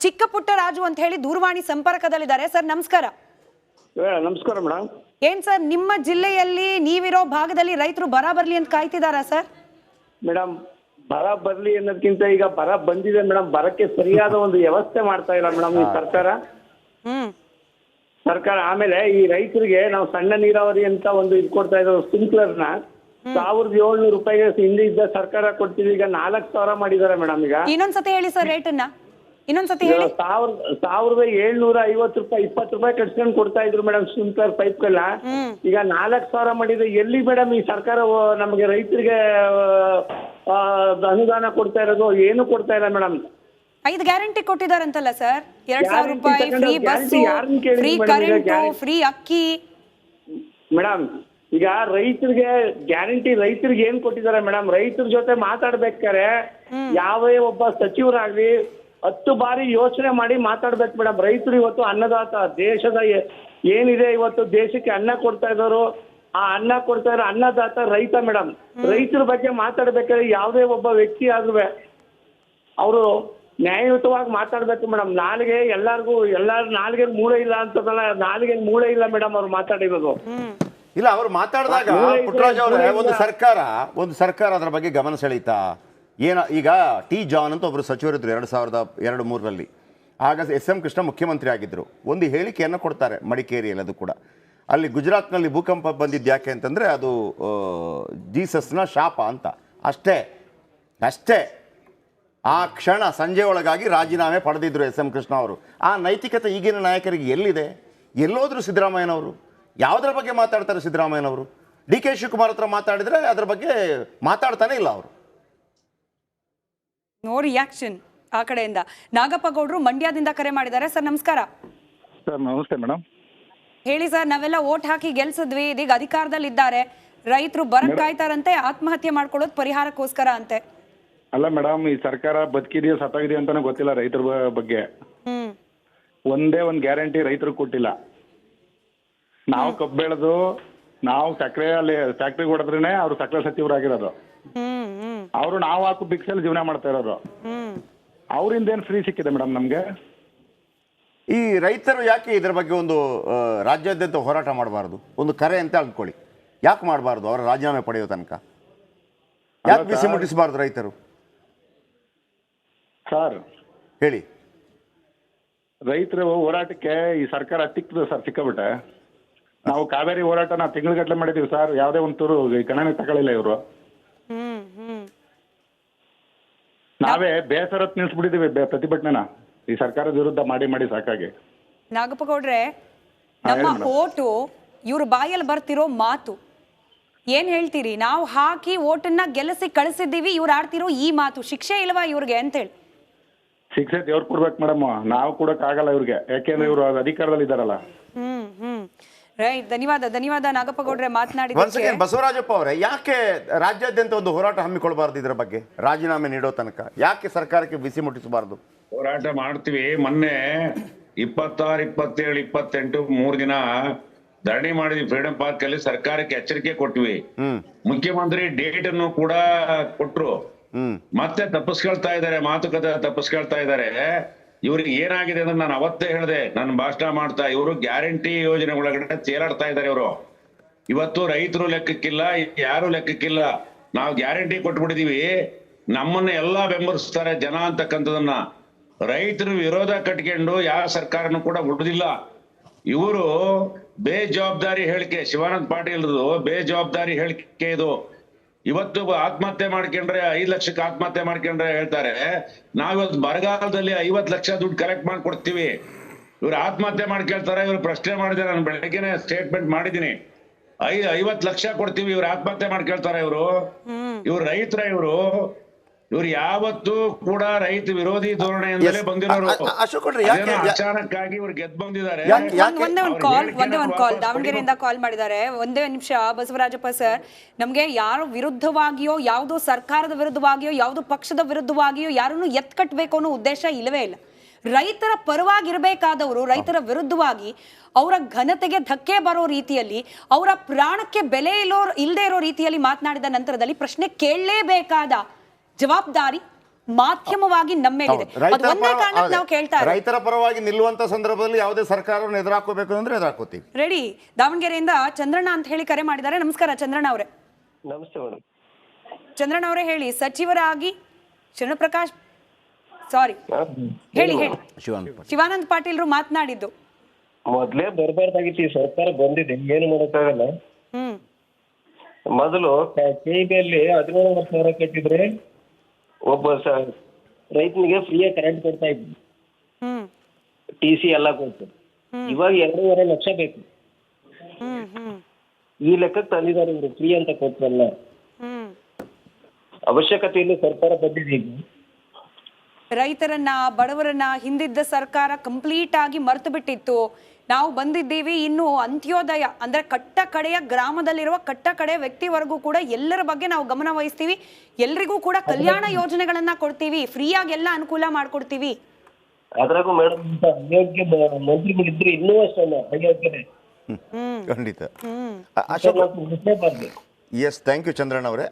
ಚಿಕ್ಕ ಪುಟ್ಟ ರಾಜು ಅಂತ ಹೇಳಿ ದೂರವಾಣಿ ಸಂಪರ್ಕದಲ್ಲಿದ್ದಾರೆ. ಸರ್ ನಮಸ್ಕಾರ. ನಮಸ್ಕಾರ ಮೇಡಮ್. ಏನ್ ಸರ್ ನಿಮ್ಮ ಜಿಲ್ಲೆಯಲ್ಲಿ ನೀವಿರೋ ಭಾಗದಲ್ಲಿ ರೈತರು ಬರ ಬರ್ಲಿ ಅಂತ ಕಾಯ್ತಿದಾರಾ ಸರ್? ಮೇಡಮ್, ಬರ ಬರ್ಲಿ ಅನ್ನೋದಕ್ಕಿಂತ ಈಗ ಬರ ಬಂದಿದೆ ಮೇಡಮ್. ಬರಕ್ಕೆ ಸರಿಯಾದ ಒಂದು ವ್ಯವಸ್ಥೆ ಮಾಡ್ತಾ ಇಲ್ಲ ಮೇಡಮ್ ಈ ಸರ್ಕಾರ. ಆಮೇಲೆ ಈ ರೈತರಿಗೆ ನಾವು ಸಣ್ಣ ನೀರಾವರಿ ಅಂತ ಒಂದು ಇದು ಕೊಡ್ತಾ ಇದ್ದೀವಿ, ಸ್ಪ್ರಿಂಕ್ಲರ್ನ 1700 ರೂಪಾಯಿಗೆ ಹಿಂದೆ ಇದ್ದ ಸರ್ಕಾರ ಕೊಡ್ತೀವಿ, ಈಗ 4000 ಮಾಡಿದ್ದಾರೆ ಮೇಡಮ್. ಈಗ ಇನ್ನೊಂದ್ಸತಿ ಹೇಳಿ ಸರ್ ರೇಟನ್ನ, ಇನ್ನೊಂದ್ಸತಿ ಹೇಳಿ. 1750 ರೂಪಾಯಿ 20 ರೂಪಾಯಿ ಕಟ್ಸ್ಕೊಂಡು ಕೊಡ್ತಾ ಇದ್ರು ಮೇಡಮ್ ಸ್ಪ್ರಿಂಕ್ಲರ್ ಪೈಪ್ಗೆಲ್ಲ. ಈಗ 4000 ಮಾಡಿದ್ರೆ ಎಲ್ಲಿ ಮೇಡಮ್ ಈ ಸರ್ಕಾರ ನಮಗೆ ರೈತರಿಗೆ ಅನುದಾನ ಕೊಡ್ತಾ ಇರೋದು? ಏನು ಕೊಡ್ತಾ ಇಲ್ಲ ಮೇಡಮ್. 5 ಗ್ಯಾರಂಟಿ ಕೊಟ್ಟಿದಾರಂತಲ್ಲ ಸರ್, 2000 ರೂಪಾಯಿ free bus, free current, free ಅಕ್ಕಿ. ಮೇಡಮ್ ಈಗ ರೈತರಿಗೆ ಗ್ಯಾರಂಟಿ, ರೈತರಿಗೆ ಏನ್ ಕೊಟ್ಟಿದ್ದಾರೆ ಮೇಡಮ್? ರೈತರ ಜೊತೆ ಮಾತಾಡ್ಬೇಕಾರೆ ಯಾವೇ ಒಬ್ಬ ಸಚಿವರಾಗ್ಲಿ 10 ಬಾರಿ ಯೋಚನೆ ಮಾಡಿ ಮಾತಾಡ್ಬೇಕು ಮೇಡಮ್. ರೈತರು ಇವತ್ತು ಅನ್ನದಾತ, ದೇಶದ ಏನಿದೆ ಇವತ್ತು ದೇಶಕ್ಕೆ ಅನ್ನ ಕೊಡ್ತಾ ಇದ್ದವರು, ಆ ಅನ್ನ ಕೊಡ್ತಾ ಇರೋ ಅನ್ನದಾತ ರೈತ ಮೇಡಮ್. ರೈತರ ಬಗ್ಗೆ ಮಾತಾಡ್ಬೇಕಾದ್ರೆ ಯಾವುದೇ ಒಬ್ಬ ವ್ಯಕ್ತಿ ಆದ್ರೂ ಅವರು ನ್ಯಾಯಯುತವಾಗಿ ಮಾತಾಡ್ಬೇಕು ಮೇಡಮ್. ನಾಲಿಗೆ ಎಲ್ಲಾರ ನಾಲಿಗೆ ಮೂಳೆ ಇಲ್ಲ ಅಂತದಲ್ಲ, ನಾಲಿಗೆ ಮೂಳೆ ಇಲ್ಲ ಮೇಡಮ್ ಅವ್ರು ಮಾತಾಡಿರೋದು. ಇಲ್ಲ, ಅವ್ರು ಮಾತಾಡಿದಾಗ ಪುಟ್ಟರಾಜ್ ಅವರೇ, ಒಂದು ಸರ್ಕಾರ ಅದರ ಬಗ್ಗೆ ಗಮನ ಸೆಳೀತಾ ಈಗ ಟಿ ಜಾನ್ ಅಂತ ಒಬ್ಬರು ಸಚಿವರಿದ್ರು 2002-03ರಲ್ಲಿ. ಆಗ SM ಕೃಷ್ಣ ಮುಖ್ಯಮಂತ್ರಿ ಆಗಿದ್ದರು. ಒಂದು ಹೇಳಿಕೆಯನ್ನು ಕೊಡ್ತಾರೆ ಮಡಿಕೇರಿಯಲ್ಲಿ. ಅದು ಕೂಡ ಅಲ್ಲಿ ಗುಜರಾತ್ನಲ್ಲಿ ಭೂಕಂಪ ಬಂದಿದ್ದು ಯಾಕೆ ಅಂತಂದರೆ ಅದು ಜೀಸಸ್ನ ಶಾಪ ಅಂತ. ಅಷ್ಟೇ ಆ ಕ್ಷಣ ಸಂಜೆ ಒಳಗಾಗಿ ರಾಜೀನಾಮೆ ಪಡೆದಿದ್ರು SM ಕೃಷ್ಣ ಅವರು. ಆ ನೈತಿಕತೆ ಈಗಿನ ನಾಯಕರಿಗೆ ಎಲ್ಲಿದೆ? ಎಲ್ಲೋದ್ರು ಸಿದ್ದರಾಮಯ್ಯನವರು? ಯಾವುದರ ಬಗ್ಗೆ ಮಾತಾಡ್ತಾರೆ ಸಿದ್ದರಾಮಯ್ಯನವರು? DK ಶಿವಕುಮಾರ್ ಹತ್ರ ಮಾತಾಡಿದರೆ ಅದರ ಬಗ್ಗೆ ಮಾತಾಡ್ತಾನೆ ಇಲ್ಲ ಅವರು. ನೋ ರಿಯಾಕ್ಷನ್ ಆ ಕಡೆಯಿಂದ. ನಾಗಪ್ಪ ಗೌಡ್ರು ಮಂಡ್ಯದಿಂದ ಕರೆ ಮಾಡಿದ್ದಾರೆ. ಸರ್ ನಮಸ್ಕಾರ. ಸರ್ ನಮಸ್ತೆ ಮೇಡಮ್. ಹೇಳಿ ಸರ್. ನಾವೆಲ್ಲ ಓಟ್ ಹಾಕಿ ಗೆಲ್ಸಿದ್ವಿ, ಇದೀಗ ಅಧಿಕಾರದಲ್ಲಿ ಇದ್ದಾರೆ, ರೈತರು ಬರಕ್ ಕಾಯ್ತಾರಂತೆ, ಆತ್ಮಹತ್ಯೆ ಮಾಡ್ಕೊಳ್ಳೋದು ಪರಿಹಾರಕ್ಕೋಸ್ಕರ ಅಂತೆ. ಅಲ್ಲ ಮೇಡಮ್, ಈ ಸರ್ಕಾರ ಬದುಕಿದೆಯೋ ಸತ್ತಾಗಿದೆಯೋ ಅಂತಾನೆ ಗೊತ್ತಿಲ್ಲ ರೈತರ ಬಗ್ಗೆ. ಒಂದೇ ಒಂದು ಗ್ಯಾರಂಟಿ ರೈತರಿಗೆ ಕೊಟ್ಟಿಲ್ಲ. ನಾವು ಕಬ್ಬು ಬೆಳೆದು ನಾವು ಸಕ್ಕರೆ ಅಲ್ಲಿ ಫ್ಯಾಕ್ಟ್ರಿ ಹೊಡೆದ್ರೇನೆ ಅವ್ರು ಸಕ್ಕರೆ ಸಚಿವರಾಗಿರೋದು. ಅವರು ನಾವು ಹಾಕು ಭಿಕ್ಷೆಯಲ್ಲಿ ಜೀವನ ಮಾಡ್ತಾ ಇರೋರು. ಅವರಿಂದ ಏನು ಫ್ರೀ ಸಿಕ್ಕಿದೆ ಮೇಡಮ್ ನಮ್ಗೆ? ಈ ರೈತರು ಯಾಕೆ ಇದರ ಬಗ್ಗೆ ಒಂದು ರಾಜ್ಯಾದ್ಯಂತ ಹೋರಾಟ ಮಾಡಬಾರ್ದು? ಒಂದು ಕರೆ ಅಂತ ಅಂದ್ಕೊಳ್ಳಿ, ಯಾಕೆ ಮಾಡಬಾರ್ದು? ಅವರ ರಾಜೀನಾಮೆ ಪಡೆಯೋ ತನಕ ಯಾಕೆ ಬಿಸಿ ಮುಟ್ಟಿಸಬಾರ್ದು ರೈತರು? ಸರ್ ಹೇಳಿ. ರೈತರ ಹೋರಾಟಕ್ಕೆ ಈ ಸರ್ಕಾರ ಹತ್ತಿಕ್ತದೆ ಸರ್, ಸಿಕ್ಕಾಬಿಟ್ಟೆ. ನಾವು ಕಾವೇರಿ ಹೋರಾಟನ ತಿಂಗಳಗಟ್ಟಲೆ ಮಾಡಿದೀವಿ ಸರ್, ಯಾವುದೇ ಒಂಚೂರು ಗಣನೆ ತಗೊಳ್ಳಿಲ್ಲ ಇವರು. ನಾವೇ ಬೇಸರ ನಿಲ್ಸ್ಬಿಟ್ಟಿದೀವಿ ಪ್ರತಿಭಟನೆನ ಈ ಸರ್ಕಾರದ ವಿರುದ್ಧ ಮಾಡಿ ಸಾಕಾಗಿ. ನಾಗಪ್ಪ ಗೌಡ್ರೆ, ನಮ್ಮ ಓಟು ಇವ್ರ ಬಾಯಲ್ಲಿ ಬರ್ತಿರೋ ಮಾತು ಏನ್ ಹೇಳ್ತೀರಿ? ನಾವು ಹಾಕಿ ಓಟನ್ನ ಗೆಲ್ಲಿಸಿ ಕಳಿಸಿದ್ದೀವಿ, ಇವ್ರು ಆಡ್ತಿರೋ ಈ ಮಾತು ಶಿಕ್ಷೆ ಇಲ್ವಾ ಇವ್ರಿಗೆ ಅಂತ ಹೇಳಿ? ಶಿಕ್ಷೆ ದೇವ್ರು ಕೊಡ್ಬೇಕು ಮೇಡಮ್, ನಾವು ಕೊಡಕ್ ಆಗಲ್ಲ ಇವ್ರಿಗೆ, ಯಾಕೆಂದ್ರೆ ಇವರು ಅಧಿಕಾರದಲ್ಲಿ ಇದಾರಲ್ಲ. ರೈಟ್, ಧನ್ಯವಾದ ನಾಗಪ್ಪ ಗೌಡ್ರೆ ಮಾತನಾಡಿ. ಬಸವರಾಜಪ್ಪ ಅವರೇ, ಯಾಕೆ ರಾಜ್ಯಾದ್ಯಂತ ಒಂದು ಹೋರಾಟ ಹಮ್ಮಿಕೊಳ್ಬಾರ್ದು ಇದರ ಬಗ್ಗೆ? ರಾಜೀನಾಮೆ ನೀಡೋ ತನಕ ಯಾಕೆ ಸರ್ಕಾರಕ್ಕೆ ಬಿಸಿ ಮುಟ್ಟಿಸಬಾರ್ದು? ಹೋರಾಟ ಮಾಡ್ತೀವಿ. ಮೊನ್ನೆ 26, 27, 28 3 ದಿನ ಧರಣಿ ಮಾಡಿದ್ವಿ ಫ್ರೀಡಂ ಪಾರ್ಕ್ ಅಲ್ಲಿ. ಸರ್ಕಾರಕ್ಕೆ ಎಚ್ಚರಿಕೆ ಕೊಟ್ವಿ. ಮುಖ್ಯಮಂತ್ರಿ ಡೇಟ್ ಅನ್ನು ಕೂಡ ಕೊಟ್ರು. ಮತ್ತೆ ತಪ್ಪಿಸ್ಕೊಳ್ತಾ ಇದಾರೆ, ಮಾತುಕತೆ ತಪ್ಪಿಸ್ಕೊಳ್ತಾ ಇದಾರೆ. ಇವ್ರಿಗೆ ಏನಾಗಿದೆ ಅಂದ್ರೆ ನಾನು ಅವತ್ತೇ ಹೇಳಿದೆ ನನ್ನ ಭಾಷಣ ಮಾಡ್ತಾ, ಇವರು ಗ್ಯಾರಂಟಿ ಯೋಜನೆ ಒಳಗಡೆ ತೇಲಾಡ್ತಾ ಇದಾರೆ ಇವರು. ಇವತ್ತು ರೈತರು ಲೆಕ್ಕಕ್ಕಿಲ್ಲ, ಯಾರು ಲೆಕ್ಕಕ್ಕಿಲ್ಲ. ನಾವು ಗ್ಯಾರಂಟಿ ಕೊಟ್ಬಿಟ್ಟಿದೀವಿ, ನಮ್ಮನ್ನ ಎಲ್ಲಾ ಬೆಂಬಲಿಸ್ತಾರೆ ಜನ ಅಂತಕ್ಕಂಥದನ್ನ. ರೈತರು ವಿರೋಧ ಕಟ್ಕೊಂಡು ಯಾವ ಸರ್ಕಾರನು ಕೂಡ ಉಳಿದಿಲ್ಲ. ಇವರು ಬೇಜವಾಬ್ದಾರಿ ಹೇಳಿಕೆ, ಶಿವಾನಂದ ಪಾಟೀಲ್ರದು ಬೇಜವಾಬ್ದಾರಿ ಹೇಳಿಕೆ ಇದು. ಇವತ್ತು ಆತ್ಮಹತ್ಯೆ ಮಾಡ್ಕೊಂಡ್ರೆ 5 ಲಕ್ಷಕ್ಕೆ ಆತ್ಮಹತ್ಯೆ ಮಾಡ್ಕೊಂಡ್ರೆ ಹೇಳ್ತಾರೆ, ನಾವಿವತ್ತು ಬರಗಾಲದಲ್ಲಿ 50 ಲಕ್ಷ ದುಡ್ಡು ಕಲೆಕ್ಟ್ ಮಾಡಿ ಕೊಡ್ತೀವಿ. ಇವ್ರು ಆತ್ಮಹತ್ಯೆ ಮಾಡ್ಕೊಳ್ತಾರೆ. ಇವ್ರು ಪ್ರಶ್ನೆ ಮಾಡಿದ್ರೆ ನಾನು ಬೆಳಗ್ಗೆನೆ ಸ್ಟೇಟ್ಮೆಂಟ್ ಮಾಡಿದೀನಿ, 50 ಲಕ್ಷ ಕೊಡ್ತೀವಿ, ಇವ್ರು ಆತ್ಮಹತ್ಯೆ ಮಾಡ್ಕೊಳ್ತಾರೆ. ಇವ್ರು ರೈತರ, ಇವ್ರು ಯಾವತ್ತೂ ಕೂಡ ರೈತ ವಿರೋಧಿ ಧೋರಣೆಯಿಂದಲೇ ಬಂದಿರೋರು. ಅಚಾನಕ್ಕಾಗಿ ಇವ್ರು ಗೆದ್ದು ಬಂದಿದ್ದಾರೆ. ಒಂದೇ ಒಂದು ಕಾಲ್ ದಾವಣಗೆರೆಯಿಂದ ಕಾಲ್ ಮಾಡಿದ್ದಾರೆ. ಒಂದೇ ನಿಮಿಷ ಬಸವರಾಜಪ್ಪ ಸರ್, ನಮ್ಗೆ ಯಾರು ವಿರುದ್ಧವಾಗಿಯೋ, ಯಾವುದೋ ಸರ್ಕಾರದ ವಿರುದ್ಧವಾಗಿಯೋ, ಯಾವುದೋ ಪಕ್ಷದ ವಿರುದ್ಧವಾಗಿಯೋ ಯಾರನ್ನು ಎತ್ಕಟ್ಬೇಕು ಅನ್ನೋ ಉದ್ದೇಶ ಇಲ್ಲವೇ ಇಲ್ಲ. ರೈತರ ಪರವಾಗಿರ್ಬೇಕಾದವರು ರೈತರ ವಿರುದ್ಧವಾಗಿ ಅವರ ಘನತೆಗೆ ಧಕ್ಕೆ ಬರೋ ರೀತಿಯಲ್ಲಿ, ಅವರ ಪ್ರಾಣಕ್ಕೆ ಬೆಲೆ ಇಲ್ಲದೆ ಇರೋ ರೀತಿಯಲ್ಲಿ ಮಾತನಾಡಿದ ನಂತರದಲ್ಲಿ ಪ್ರಶ್ನೆ ಕೇಳಲೇಬೇಕಾದ ಜವಾಬ್ದಾರಿ ಮಾಧ್ಯಮವಾಗಿ ನಮ್ಮ ಮೇಲಿದೆ. ಅದು ಒಂದೇ ಕಾರಣಕ್ಕೆ ನಾವು ಕೇಳ್ತಾ ಇರೋದು. ರೈತರ ಪರವಾಗಿ ನಿಲ್ಲುವಂತ ಸಂದರ್ಭದಲ್ಲಿ ಯಾವುದೇ ಸರ್ಕಾರವನ್ನು ಎದುರಾಕೋಬೇಕು ಅಂದ್ರೆ ಎದುರಾಕೋತೀವಿ. ರೆಡಿ. ದಾವಣಗೆರೆಯಿಂದ ಚಂದ್ರಣ್ಣ ಅಂತ ಹೇಳಿ ಕರೆ ಮಾಡಿದ್ದಾರೆ. ನಮಸ್ಕಾರ ಚಂದ್ರಣ್ಣ ಅವರೇ. ನಮಸ್ತೆ ಮೇಡಮ್. ಚಂದ್ರಣ್ಣ ಅವರೇ ಹೇಳಿ, ಸಚಿವರಾಗಿ ಶಿವಪ್ರಕಾಶ್ ಸಾರಿ ಹೇಳಿ ಶಿವಾನಂದ ಪಾಟೀಲ್ರು ಮಾತನಾಡಿದ್ದು ಮೊದ್ಲೇ ಬರ್ಬಾರ್ದಾಗಿತ್ತು. ಈ ಸರ್ಕಾರ ಬಂದಿದೆ, ಏನು ಮಾಡಕ್ಕಾಗಲ್ಲ. ಮೊದಲು KEBಯಲ್ಲಿ 17,000 ಕಟ್ಟಿದ್ರೆ ಒಬ್ಬ ರೈತನಿಗೆ ಫ್ರೀಯಾಗಿ ಕರೆಂಟ್ ಕೊಡ್ತಾ ಇದ್ವಿ, TC ಎಲ್ಲ ಕೊಟ್ಟು. ಇವಾಗ 2.5 ಲಕ್ಷ ಬೇಕು. ಈ ಲೆಕ್ಕಕ್ಕೆ ತಂದಿದ್ದಾರೆ ಇವರು, ಫ್ರೀ ಅಂತ ಕೊಟ್ಟಲ್ಲ. ಅವಶ್ಯಕತೆ ಇಲ್ಲ, ಸರ್ಕಾರ ಬಂದಿದೆ. ಈಗ ರೈತರನ್ನ ಬಡವರನ್ನ ಹಿಂದಿದ್ದ ಸರ್ಕಾರ ಕಂಪ್ಲೀಟ್ ಆಗಿ ಮರ್ತು ಬಿಟ್ಟಿತ್ತು. ನಾವು ಬಂದಿದ್ದೀವಿ, ಇನ್ನು ಅಂತ್ಯೋದಯ ಅಂದ್ರೆ ಕಟ್ಟ ಕಡೆಯ ಗ್ರಾಮದಲ್ಲಿರುವ ಕಟ್ಟ ಕಡೆಯ ವ್ಯಕ್ತಿವರೆಗೂ ಕೂಡ ಎಲ್ಲರ ಬಗ್ಗೆ ನಾವು ಗಮನ ವಹಿಸ್ತೀವಿ, ಎಲ್ರಿಗೂ ಕೂಡ ಕಲ್ಯಾಣ ಯೋಜನೆಗಳನ್ನ ಕೊಡ್ತೀವಿ, ಫ್ರೀಯಾಗಿ ಎಲ್ಲ ಅನುಕೂಲ ಮಾಡ್ಕೊಡ್ತೀವಿ. ಅದ್ರಾಗೂ ಮೇಡಮ್ ಅಯೋಗ್ಯ ಮಂತ್ರಿಗಳಿದ್ರು ಇನ್ನೂ ಅಷ್ಟೇ ಅಯೋಗ್ಯನೇ. ಖಂಡಿತ. ಅಶೋಕ್, ಉಳಿಸಲೇಬಾರ್ದು. ಎಸ್, ಥ್ಯಾಂಕ್ ಯು ಚಂದ್ರಣ್ಣ ಅವರೇ.